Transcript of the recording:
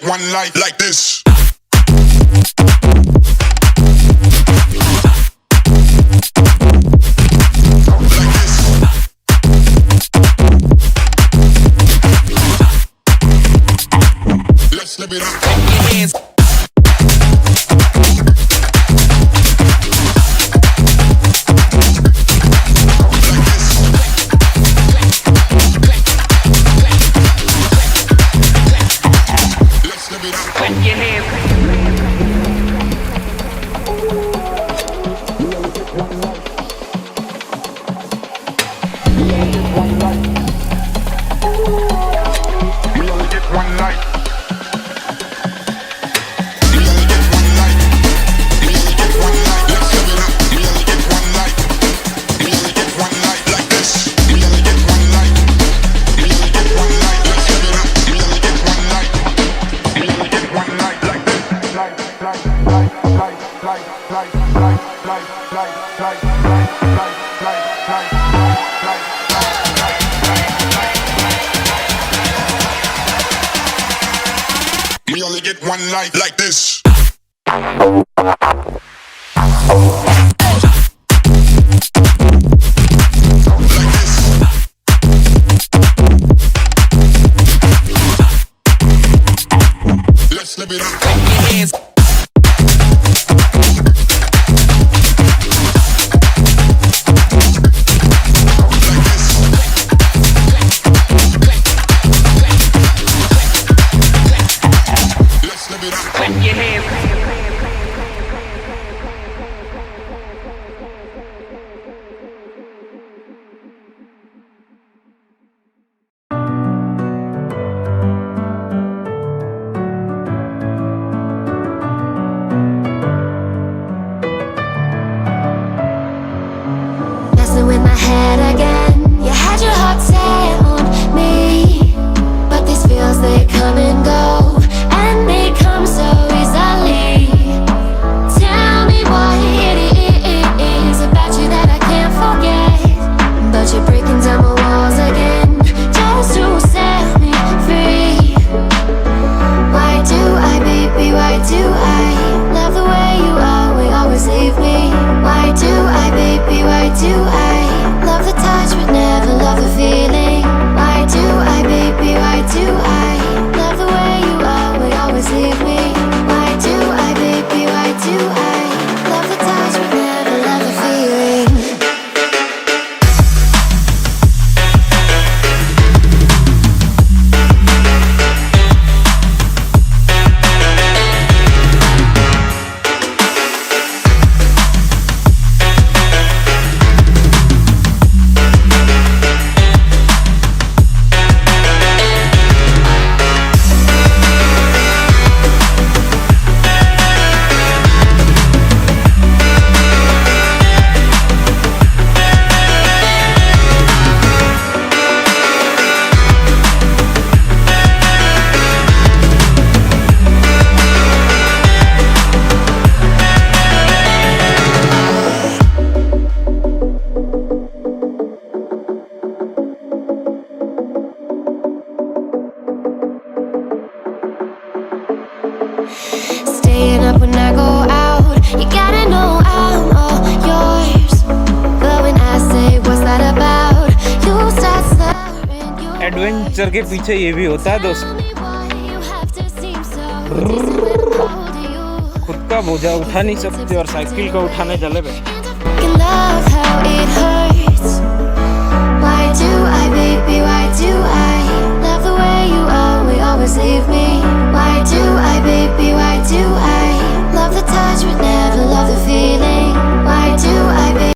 One life like this. Let's live it up. Clap your hands. We only get one life like this. Let's live it up. Clap your hands. With my head again, you had your heart set on me, but these feels, they come and go, and they come so easily. Tell me what it is about you that I can't forget, but you're breaking down my walls again, just to set me free. Why do I, baby, why do I love the way you always leave me? Why do I, baby, why do I love the touch but never love the feeling? Why do I, baby, why do I love the way you always leave me? Why do I, baby, why do I love the touch but never love the feeling? Staying up when I go out, you gotta know I'm all yours. But when I say what's that about, you start slurring. Adventure के पीछे ये भी होता है दोस्त, खुद का बोझा उठा नहीं सकते और साइकिल को उठाने चले गए। Why do I, baby, why do I